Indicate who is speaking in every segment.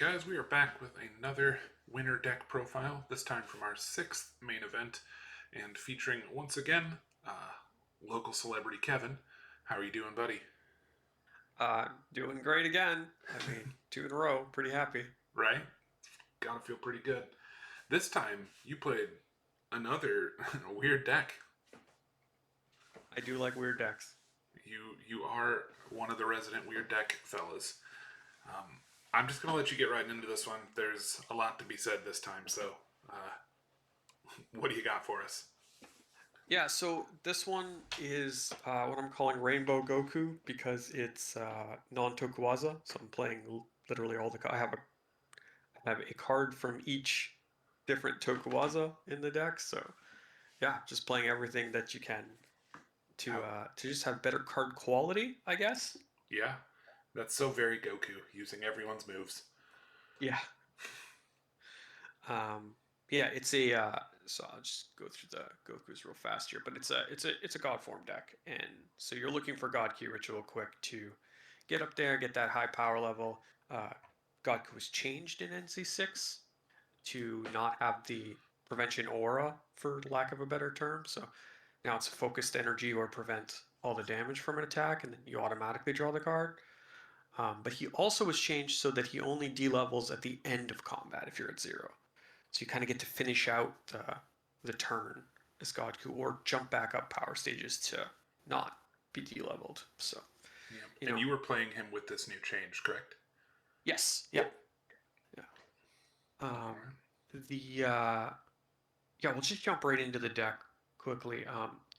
Speaker 1: Alright guys, we are back with another winner deck profile, this time from our 6th main event, and featuring, once again, local celebrity Kevin. How are you doing, buddy?
Speaker 2: Doing great again. I mean, 2 in a row. Pretty happy.
Speaker 1: Right? Gotta feel pretty good. This time, you played another weird deck.
Speaker 2: I do like weird decks.
Speaker 1: You are one of the resident weird deck fellas. Um, I'm just gonna let you get right into this one. There's a lot to be said this time, so what do you got for us?
Speaker 2: Yeah, so this one is what I'm calling Rainbow Goku because it's non-Tokuwaza. So I'm playing literally all the. I have a card from each different Tokuwaza in the deck. So yeah, just playing everything that you can
Speaker 1: How,
Speaker 2: to just have better card quality, I guess.
Speaker 1: yeah, that's so very Goku, using everyone's moves.
Speaker 2: Yeah. Um, yeah, it's a so I'll just go through the Goku's real fast here, but it's a God form deck, and so you're looking for God Key Ritual quick to get up there, get that high power level. Uh, Goku was changed in NC6 to not have the prevention aura, for lack of a better term. So now it's focused energy or prevent all the damage from an attack, and then you automatically draw the card. But he also was changed so that he only D-levels at the end of combat if you're at 0. So you kind of get to finish out the turn as Godku or jump back up power stages to not be de-leveled. So,
Speaker 1: Yeah. And you were playing him with this new change, correct?
Speaker 2: yes, yeah, yeah. Um, yeah, we'll just jump right into the deck quickly.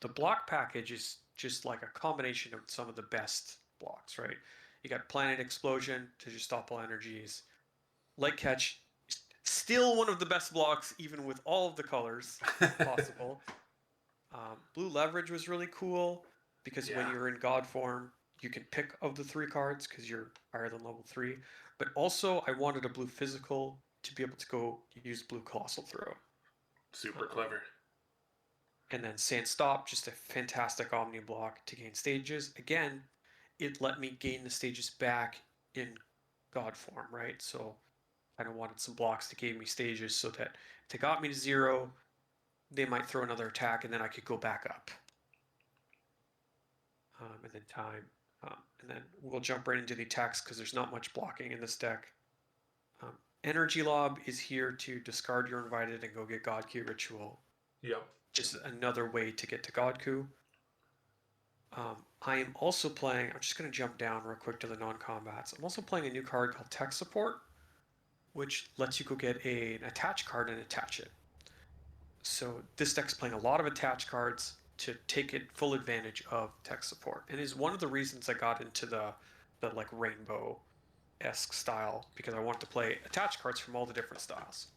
Speaker 2: The block package is just like a combination of some of the best blocks, right? You got Planet Explosion to just stop all energies. Light Catch, still one of the best blocks, even with all of the colors possible. Blue Leverage was really cool because when you're in God form, you can pick of the 3 cards because you're higher than level 3. But also, I wanted a blue physical to be able to go use blue Colossal Throw.
Speaker 1: Super clever.
Speaker 2: And then Sand Stop, just a fantastic Omni block to gain stages. Again, it let me gain the stages back in God form, right? So I kind of wanted some blocks to give me stages so that if they got me to 0, they might throw another attack and then I could go back up. And then time. And then we'll jump right into the attacks because there's not much blocking in this deck. Energy Lob is here to discard your invited and go get God Key Ritual.
Speaker 1: Yep.
Speaker 2: Just another way to get to Godku. I am also playing, I'm just going to jump down real quick to the non-combats. I'm also playing a new card called Tech Support, which lets you go get an attach card and attach it. So this deck's playing a lot of attach cards to take it full advantage of Tech Support, and is one of the reasons I got into the like rainbow-esque style, because I want to play attach cards from all the different styles.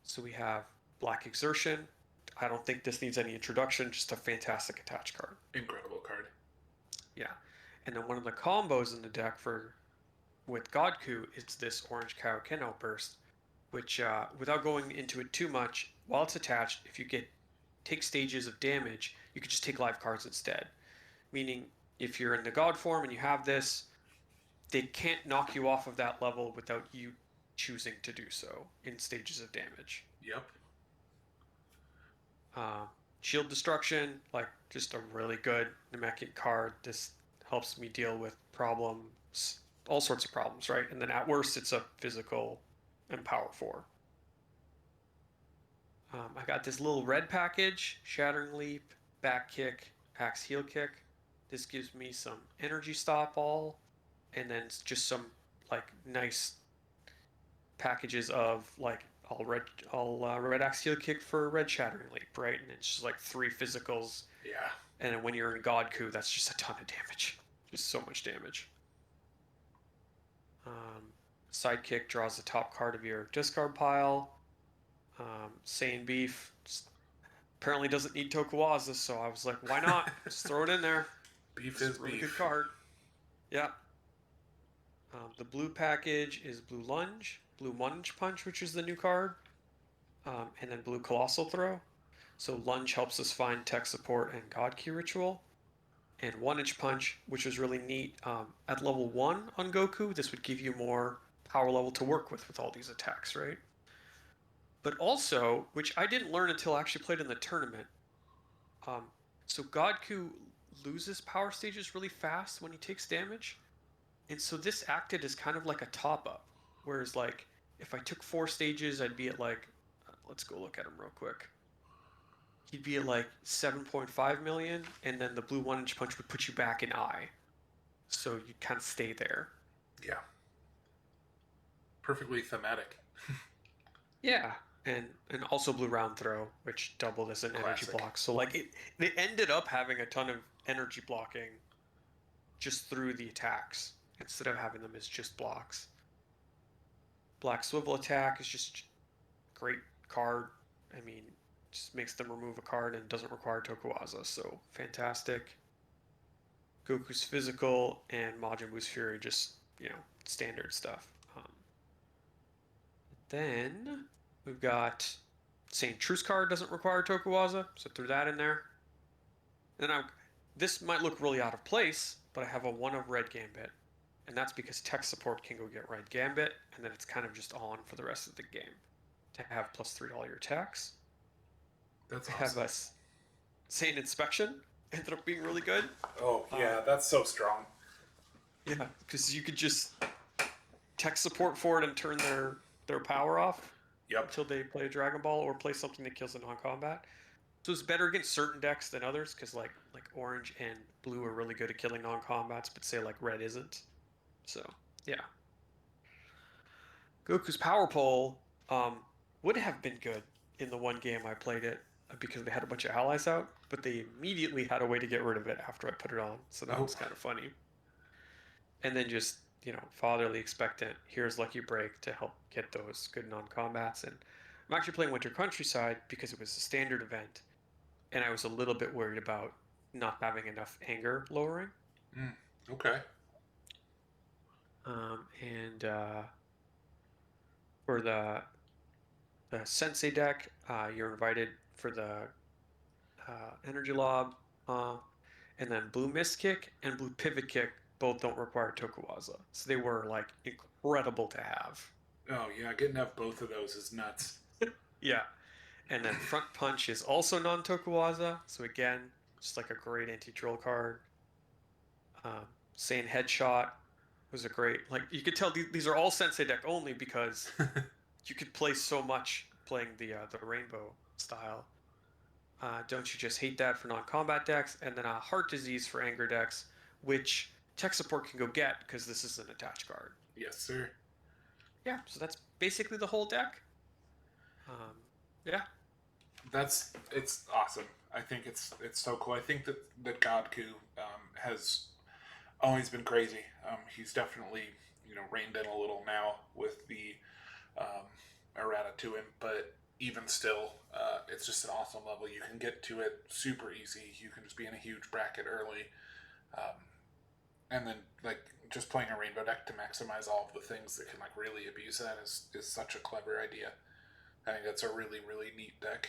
Speaker 2: So we have Black Exertion. I don't think this needs any introduction, just a fantastic attach card.
Speaker 1: Incredible card.
Speaker 2: Yeah. And then one of the combos in the deck with Godku is this Orange Kaioken Outburst, which, without going into it too much, while it's attached, if you take stages of damage, you can just take live cards instead. Meaning, if you're in the God form and you have this, they can't knock you off of that level without you choosing to do so in stages of damage.
Speaker 1: Yep.
Speaker 2: Shield Destruction, like just a really good Namekian card. This helps me deal with problems, all sorts of problems, right? And then at worst, it's a physical and power 4. I got this little red package, Shattering Leap, Back Kick, Axe Heel Kick. This gives me some energy stop all, and then just some like nice packages of like all red Axe Heel Kick for red Shattering Leap, right? And it's just like 3 physicals.
Speaker 1: Yeah.
Speaker 2: And then when you're in Godku, that's just a ton of damage. Just so much damage. Sidekick draws the top card of your discard pile. Saiyan Beef apparently doesn't need Tokuwaza, so I was like, why not? Just throw it in there.
Speaker 1: Beef
Speaker 2: It's
Speaker 1: is
Speaker 2: a really
Speaker 1: beef.
Speaker 2: good card. Yeah. The blue package is Blue Lunge, Blue Lunge Punch, which is the new card, and then Blue Colossal Throw. So Lunge helps us find Tech Support and God Key Ritual. And 1-inch Punch, which was really neat. At level 1 on Goku, this would give you more power level to work with all these attacks, right? But also, which I didn't learn until I actually played in the tournament, um, so Godku loses power stages really fast when he takes damage, and so this acted as kind of like a top up. Whereas like if I took 4 stages, I'd be at like, let's go look at him real quick. He'd be at like 7.5 million, and then the blue 1-inch punch would put you back in I. So you'd kind of stay there.
Speaker 1: Yeah. Perfectly thematic.
Speaker 2: Yeah, and also blue round throw, which doubled as an energy
Speaker 1: Classic.
Speaker 2: block. So like it ended up having a ton of energy blocking just through the attacks instead of having them as just blocks. Black swivel attack is just great card. I mean, just makes them remove a card and doesn't require Tokuwaza, so fantastic. Goku's physical and Majin Buu's Fury, just, standard stuff. Then we've got Saint Truce card doesn't require Tokuwaza, so threw that in there. And then this might look really out of place, but I have a 1 of Red Gambit, and that's because tech support can go get Red Gambit, and then it's kind of just on for the rest of the game to have +3 to all your attacks.
Speaker 1: That's
Speaker 2: I
Speaker 1: awesome.
Speaker 2: have a Saint Inspection, ended up being really good.
Speaker 1: Oh, yeah, that's so strong.
Speaker 2: Yeah, because you could just tech support for it and turn their power off
Speaker 1: Yep.
Speaker 2: until they play a Dragon Ball or play something that kills a non-combat. So it's better against certain decks than others, because like orange and blue are really good at killing non-combats, but say like red isn't. So yeah. Goku's Power Pole would have been good in the one game I played it because they had a bunch of allies out, but they immediately had a way to get rid of it after I put it on. So that was kind of funny. And then just, fatherly expectant, here's Lucky Break to help get those good non-combats. And I'm actually playing Winter Countryside because it was a standard event, and I was a little bit worried about not having enough anger lowering.
Speaker 1: Okay.
Speaker 2: And for the Sensei deck, you're invited for the Energy Lob, and then Blue Mist Kick and Blue Pivot Kick both don't require Tokuwaza, so they were like incredible to have.
Speaker 1: Oh, yeah, getting to have both of those is nuts.
Speaker 2: Yeah, and then Front Punch is also non-Tokuwaza, so again, just like a great anti-troll card. Saiyan Headshot was a great, like, you could tell these are all Sensei deck only because you could play so much playing the Rainbow style. Don't You Just Hate That for non-combat decks, and then Heart Disease for anger decks, which tech support can go get because this is an attached card.
Speaker 1: Yes, sir.
Speaker 2: Yeah, so that's basically the whole deck. Yeah.
Speaker 1: It's awesome. I think it's so cool. I think that Godku has always been crazy. He's definitely reined in a little now with the errata to him, but even still, it's just an awesome level. You can get to it super easy. You can just be in a huge bracket early, and then like just playing a rainbow deck to maximize all of the things that can like really abuse that is such a clever idea. I think that's a really really neat deck.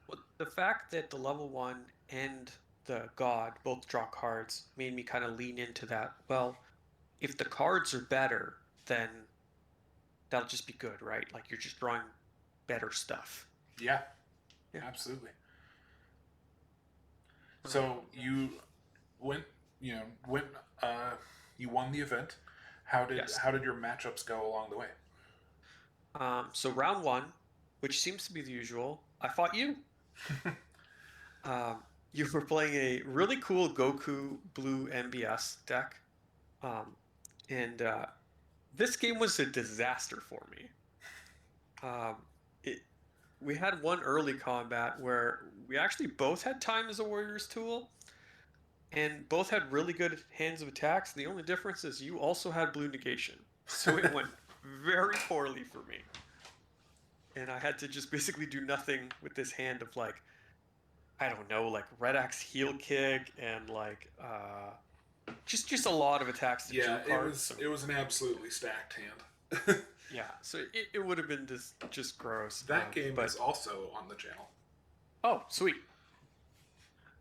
Speaker 2: Well, the fact that the level 1 and the God both draw cards made me kind of lean into that. Well, if the cards are better, then that'll just be good, right? Like you're just drawing better stuff.
Speaker 1: Yeah. Absolutely. So you went, you won the event. How did your matchups go along the way?
Speaker 2: So round 1, which seems to be the usual, I fought you. You were playing a really cool Goku blue MBS deck, and this game was a disaster for me. We had one early combat where we actually both had time as a warrior's tool, and both had really good hands of attacks. The only difference is you also had blue negation, so it went very poorly for me. And I had to just basically do nothing with this hand of like, I don't know, like Red Axe heel kick and like just a lot of attacks to
Speaker 1: Yeah,
Speaker 2: cards.
Speaker 1: it was an absolutely stacked hand.
Speaker 2: Yeah, so it would have been just gross.
Speaker 1: That game is also on the channel.
Speaker 2: Oh, sweet.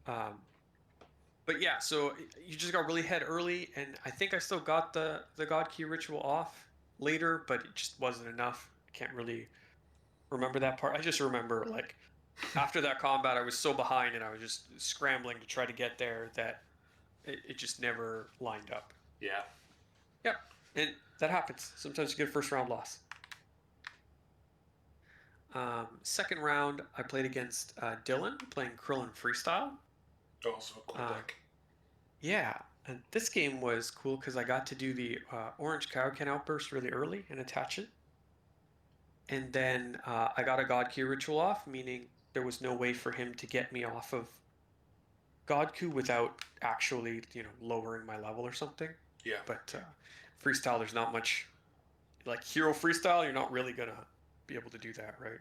Speaker 2: But yeah, so you just got really head early, and I think I still got the God Key ritual off, later, but it just wasn't enough. I can't really remember that part. I just remember like after that combat, I was so behind and I was just scrambling to try to get there that it just never lined up.
Speaker 1: Yeah.
Speaker 2: Yep, and that happens. Sometimes you get a first round loss. Second round, I played against Dylan, playing Krillin Freestyle.
Speaker 1: Also a cool deck.
Speaker 2: Yeah, and this game was cool because I got to do the Orange Kaioken outburst really early and attach it. And then I got a God Key ritual off, meaning there was no way for him to get me off of Godku without actually, lowering my level or something.
Speaker 1: Yeah.
Speaker 2: But freestyle, there's not much like hero freestyle. You're not really gonna be able to do that, right?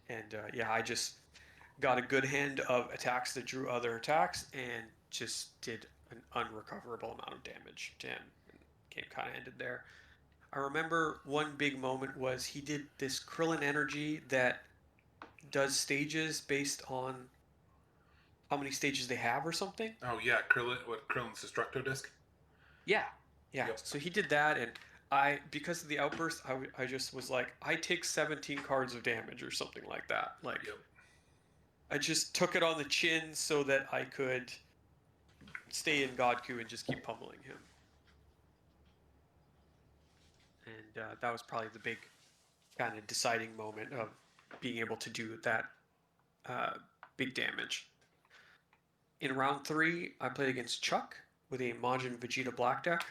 Speaker 2: And yeah, I just got a good hand of attacks that drew other attacks and just did an unrecoverable amount of damage. Damn, game kind of ended there. I remember one big moment was he did this Krillin energy that does stages based on how many stages they have or something.
Speaker 1: Oh yeah, Krillin's Destructo Disc?
Speaker 2: Yeah, yeah.
Speaker 1: Yep.
Speaker 2: So he did that, and because of the outburst, I just was like, I take 17 cards of damage or something like that. Like,
Speaker 1: Yep.
Speaker 2: I just took it on the chin so that I could stay in Godku and just keep pummeling him. And that was probably the big kind of deciding moment of being able to do that big damage. In round 3, I played against Chuck with a Majin Vegeta Black deck,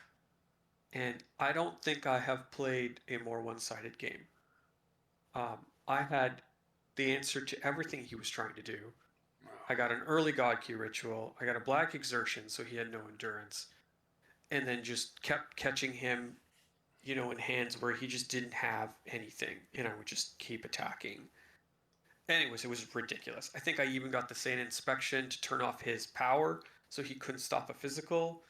Speaker 2: and I don't think I have played a more one-sided game. I had the answer to everything he was trying to do. I got an early God Key ritual. I got a Black Exertion, so he had no endurance, and then just kept catching him, in hands where he just didn't have anything, and I would just keep attacking. Anyways, it was ridiculous. I think I even got the Saiyan Inspection to turn off his power so he couldn't stop a physical.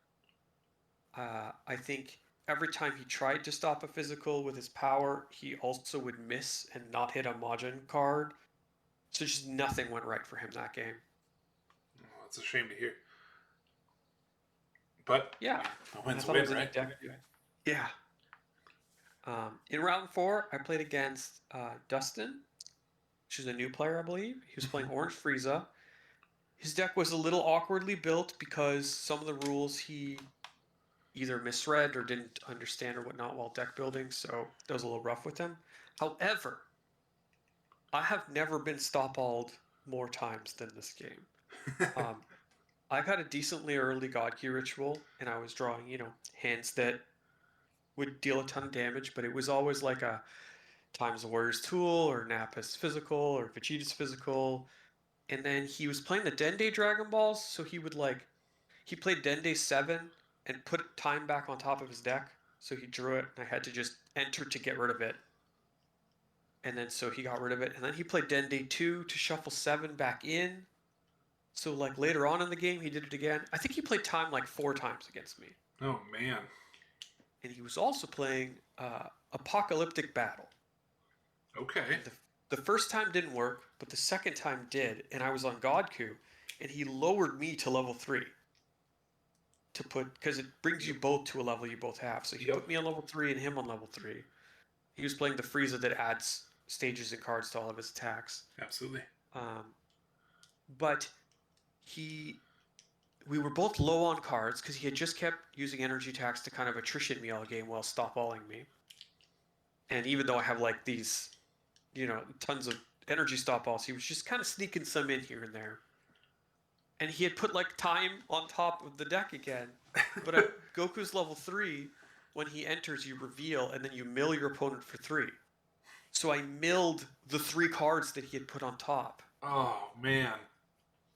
Speaker 2: I think every time he tried to stop a physical with his power, he also would miss and not hit a Majin card. So just nothing went right for him that game.
Speaker 1: Oh, that's a shame to hear. But
Speaker 2: yeah,
Speaker 1: a win's
Speaker 2: a
Speaker 1: win, right?
Speaker 2: Yeah. In round 4, I played against Dustin, which is a new player, I believe. He was playing Orange Frieza. His deck was a little awkwardly built because some of the rules he either misread or didn't understand or whatnot while deck building, so that was a little rough with him. However, I have never been stop-alled more times than this game. I got a decently early God Key ritual, and I was drawing, hands that would deal a ton of damage, but it was always like a Times the Warrior's Tool or Nappa's Physical or Vegeta's Physical. And then he was playing the Dende Dragon Balls, so he played Dende 7 and put time back on top of his deck. So he drew it, and I had to just enter to get rid of it. And then so he got rid of it. And then he played Dende 2 to shuffle 7 back in. So like later on in the game, he did it again. I think he played time like 4 times against me.
Speaker 1: Oh man.
Speaker 2: And he was also playing Apocalyptic Battle.
Speaker 1: Okay.
Speaker 2: The first time didn't work, but the second time did, and I was on Godku, and he lowered me to level 3 to put, because it brings you both to a level you both have. So he put me on level 3 and him on level 3. He was playing the Frieza that adds stages and cards to all of his attacks.
Speaker 1: Absolutely.
Speaker 2: But we were both low on cards because he had just kept using energy attacks to kind of attrition me all game while stop-alling me. And even though I have like these, tons of energy stop-alls, he was just kind of sneaking some in here and there. And he had put like time on top of the deck again. But at Goku's level 3, when he enters, you reveal, and then you mill your opponent for 3. So I milled the 3 cards that he had put on top.
Speaker 1: Oh, man.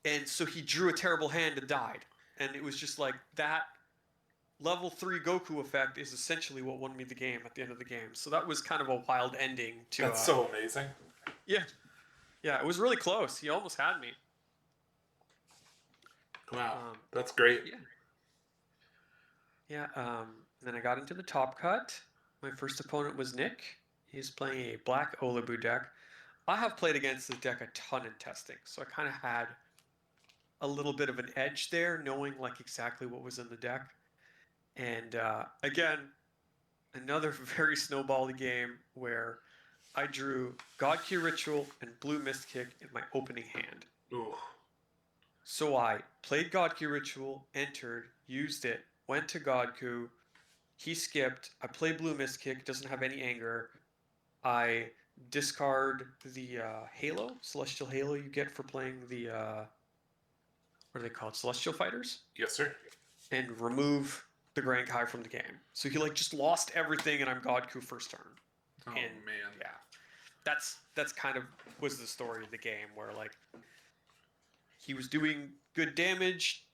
Speaker 2: And so he drew a terrible hand and died. And it was just like that level 3 Goku effect is essentially what won me the game at the end of the game. So that was kind of a wild ending to...
Speaker 1: That's so amazing.
Speaker 2: Yeah. Yeah, it was really close. He almost had me.
Speaker 1: Wow, that's great.
Speaker 2: Yeah. Then I got into the top cut. My first opponent was Nick. He's playing a black Olabu deck. I have played against this deck a ton in testing, so I kind of had a little bit of an edge there, knowing like exactly what was in the deck. And again, another very snowbally game where I drew God Key Ritual and Blue Mist Kick in my opening hand.
Speaker 1: Ooh.
Speaker 2: So I played God Key Ritual, entered, used it, went to Godku. He skipped. I play Blue Mist Kick, doesn't have any anger. I discard the Halo, Celestial Halo you get for playing the, what are they called? Celestial Fighters?
Speaker 1: Yes, sir.
Speaker 2: And remove the Grand Kai from the game. So he like just lost everything and I'm Godku first turn.
Speaker 1: Oh,
Speaker 2: And
Speaker 1: man.
Speaker 2: yeah. That's kind of was the story of the game where like he was doing good damage,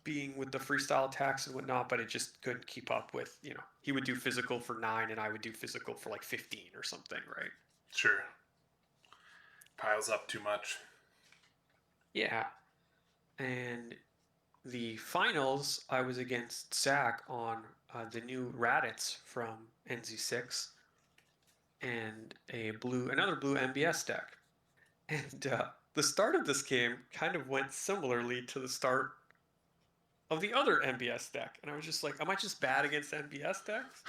Speaker 2: being with the freestyle attacks and whatnot, but it just couldn't keep up with, he would do physical for 9 and I would do physical for like 15 or something, right?
Speaker 1: Sure. Piles up too much.
Speaker 2: Yeah. And the finals, I was against Zach on the new Raditz from NZ6 and another blue MBS deck. And the start of this game kind of went similarly to the start of the other MBS deck. And I was just like, am I just bad against MBS decks?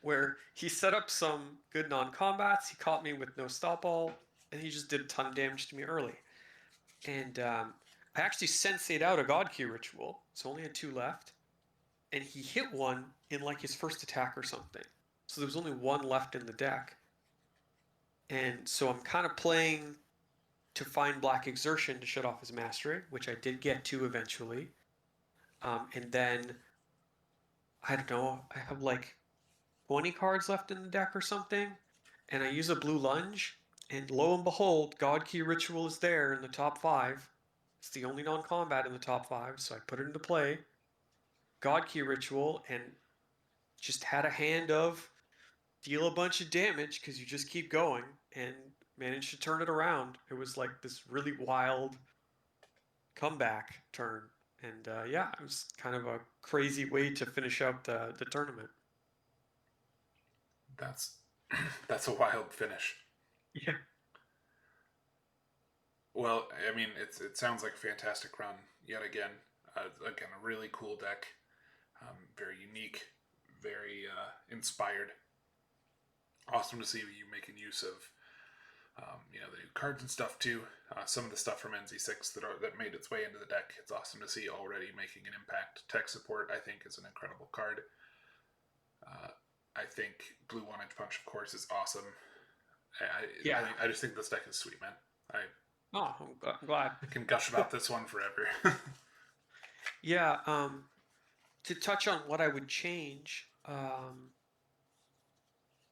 Speaker 2: Where he set up some good non-combats, he caught me with no stop all, and he just did a ton of damage to me early. And I actually sensei'd out a God Key Ritual, so only had 2 left. And he hit one in like his first attack or something. So there was only 1 left in the deck. And so I'm kind of playing to find Black Exertion to shut off his mastery, which I did get to eventually. And then, I don't know, I have like 20 cards left in the deck or something, and I use a blue lunge, and lo and behold, God Key Ritual is there in the top 5. It's the only non-combat in the top 5, so I put it into play. God Key Ritual, and just had a hand of deal a bunch of damage because you just keep going, and managed to turn it around. It was like this really wild comeback turn. And yeah, it was kind of a crazy way to finish out the tournament.
Speaker 1: That's that's a wild finish.
Speaker 2: Yeah.
Speaker 1: Well, I mean, it sounds like a fantastic run yet again. Again, a really cool deck, very unique, very inspired. Awesome to see you making use of, the new cards and stuff too. Some of the stuff from NZ6 that made its way into the deck. It's awesome to see already making an impact. Tech support, I think, is an incredible card. I think Blue One Inch Punch, of course, is awesome.
Speaker 2: Yeah.
Speaker 1: I just think this deck is sweet, man.
Speaker 2: Oh, I'm glad.
Speaker 1: I can gush about this one forever.
Speaker 2: Yeah. To touch on what I would change, I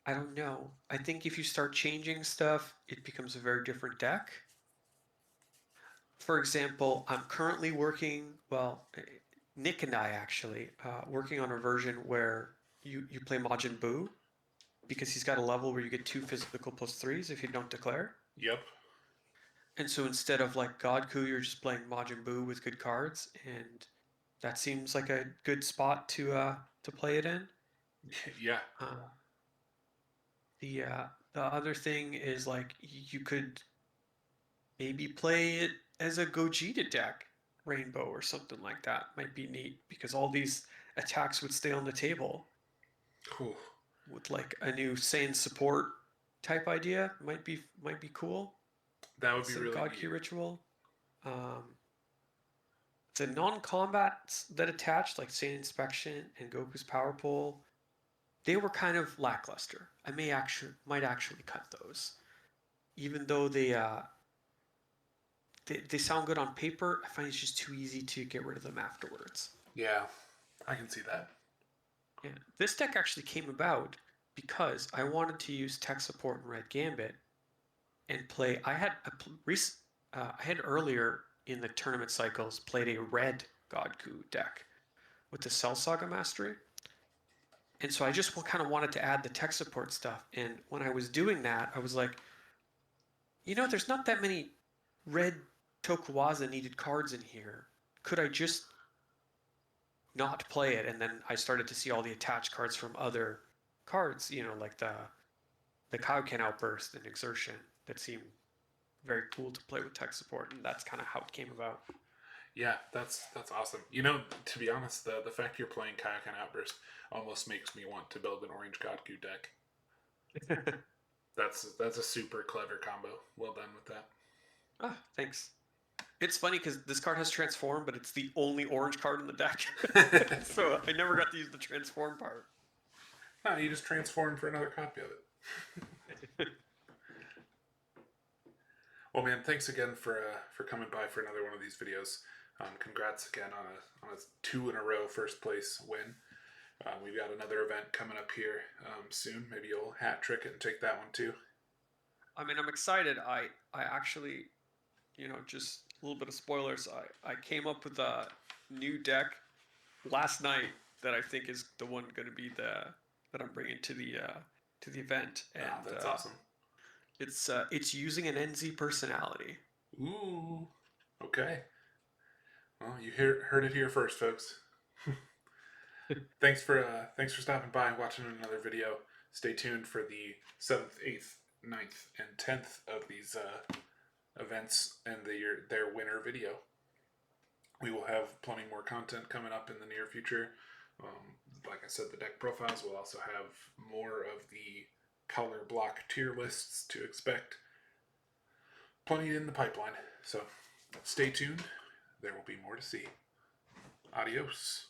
Speaker 2: don't know. I think if you start changing stuff, it becomes a very different deck. For example, I'm currently working, Nick and I actually, working on a version where you play Majin Buu because he's got a level where you get 2 physical +3s if you don't declare.
Speaker 1: Yep.
Speaker 2: And so instead of like Godku, you're just playing Majin Buu with good cards, and that seems like a good spot to play it in.
Speaker 1: Yeah.
Speaker 2: The other thing is like you could maybe play it as a Gogeta deck, Rainbow or something like that. Might be neat because all these attacks would stay on the table.
Speaker 1: Cool.
Speaker 2: With like a new Saiyan support type idea. Might be cool.
Speaker 1: That would be really
Speaker 2: God
Speaker 1: neat.
Speaker 2: Key Ritual. The non-combats that attached, like Saiyan Inspection and Goku's Power Pole, they were kind of lackluster. I might actually cut those, even though they sound good on paper. I find it's just too easy to get rid of them afterwards.
Speaker 1: Yeah, I can see that.
Speaker 2: Yeah, this deck actually came about because I wanted to use tech support in Red Gambit and play. I had earlier in the tournament cycles played a red Godku deck with the Cell Saga Mastery. And so I just kind of wanted to add the tech support stuff. And when I was doing that, I was like, there's not that many red Tokuwaza needed cards in here. Could I just not play it? And then I started to see all the attached cards from other cards, like the Kaioken Outburst and Exertion that seemed very cool to play with tech support. And that's kind of how it came about.
Speaker 1: Yeah, that's awesome. You know, to be honest, the fact you're playing Kayak and Outburst almost makes me want to build an Orange Goku deck. That's a super clever combo. Well done with that.
Speaker 2: Ah, thanks. It's funny because this card has transform, but it's the only orange card in the deck. So I never got to use the transform part.
Speaker 1: No, you just transform for another copy of it. Well, man, thanks again for coming by for another one of these videos. Congrats again on a 2 in a row first place win. We've got another event coming up here soon. Maybe you'll hat trick it and take that one too.
Speaker 2: I mean, I'm excited. I actually, just a little bit of spoilers. I came up with a new deck last night that I think is the one going to be that I'm bringing to the event, and
Speaker 1: That's awesome.
Speaker 2: It's using an NZ personality.
Speaker 1: Ooh, okay. Well, you heard it here first, folks. Thanks for stopping by and watching another video. Stay tuned for the 7th, 8th, 9th, and 10th of these events and their winner video. We will have plenty more content coming up in the near future. Like I said, the deck profiles will also have more of the color block tier lists to expect. Plenty in the pipeline. So stay tuned. There will be more to see. Adios.